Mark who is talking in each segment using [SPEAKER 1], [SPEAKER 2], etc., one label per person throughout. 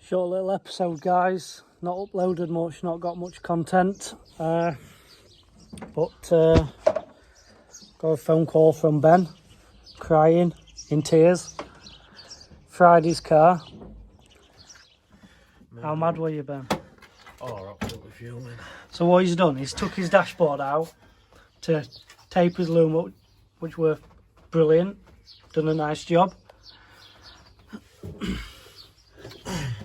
[SPEAKER 1] Short little episode, guys. Not uploaded much, not got much content. But got a phone call from Ben, crying, in tears. Fried his car. How mad were you, Ben?
[SPEAKER 2] Oh, absolutely fuming.
[SPEAKER 1] So what he's done, he's took his dashboard out to tape his loom up, which were brilliant. Done a nice job.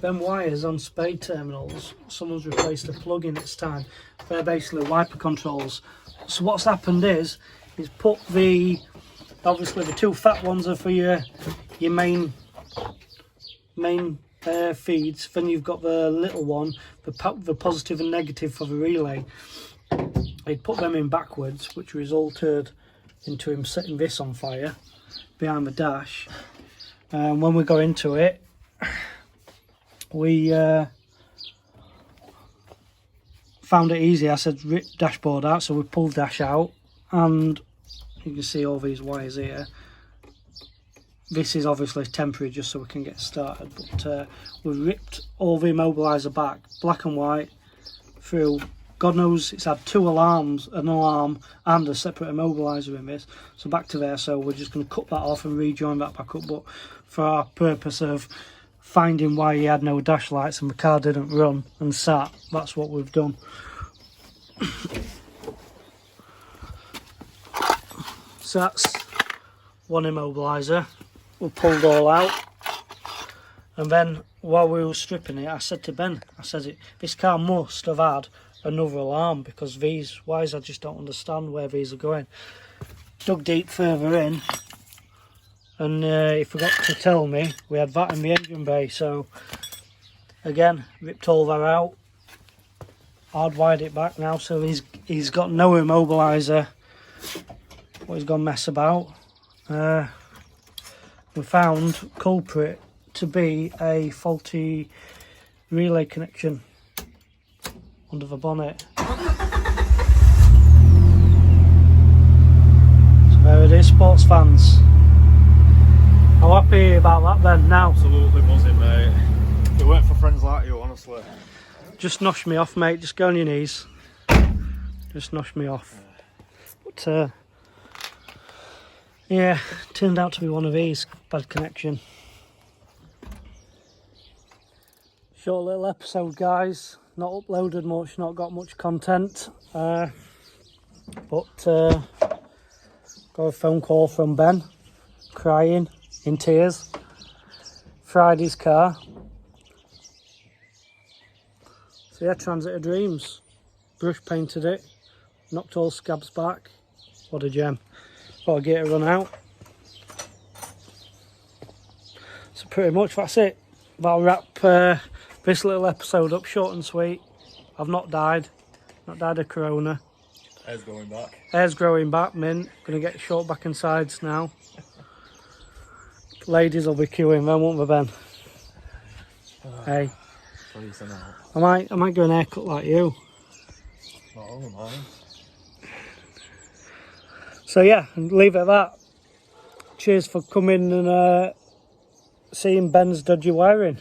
[SPEAKER 1] Them wires on spade terminals, someone's replaced a plug in its time. They're basically wiper controls. So what's happened is he's put obviously the two fat ones are for your main feeds. Then you've got the little one, the positive and negative for the relay. He'd put them in backwards, which resulted into him setting this on fire behind the dash. And when we got into it, we found it easy. I said rip dashboard out, so we pulled dash out, and you can see all these wires here. This is obviously temporary just so we can get started, but we ripped all the immobiliser back, black and white, through. God knows it's had two alarms, an alarm and a separate immobiliser in this, so back to there. So we're just going to cut that off and rejoin that back up, but for our purpose of finding why he had no dash lights and the car didn't run and sat, that's what we've done. So that's one immobiliser we pulled all out, and then while we were stripping it, I said to Ben, this car must have had another alarm, because these wires, I just don't understand where these are going. Dug deep further in, and he forgot to tell me we had that in the engine bay. So again, ripped all that out, hardwired it back now, so he's got no immobiliser. What he's gone mess about. We found culprit to be a faulty relay connection under the bonnet. So there it is, sports fans. How happy about that then now?
[SPEAKER 2] Absolutely buzzing, mate. It weren't for friends like you, honestly.
[SPEAKER 1] Just noshed me off, mate. Just go on your knees. Just noshed me off. But yeah, turned out to be one of these. Bad connection. Short little episode, guys. Not uploaded much, not got much content. But got a phone call from Ben, crying, in tears. Fried his car. So yeah, Transit of Dreams. Brush painted it. Knocked all scabs back. What a gem. Got to get it run out. So pretty much that's it. That'll wrap this little episode up, short and sweet. I've not died of corona.
[SPEAKER 2] Hair's going back.
[SPEAKER 1] Hair's growing back, mint. Gonna get short back and sides now. Ladies will be queuing then, won't they, Ben? Hey. I might go an haircut like you.
[SPEAKER 2] Not only mine.
[SPEAKER 1] So yeah, leave it at that. Cheers for coming and seeing Ben's dodgy wiring.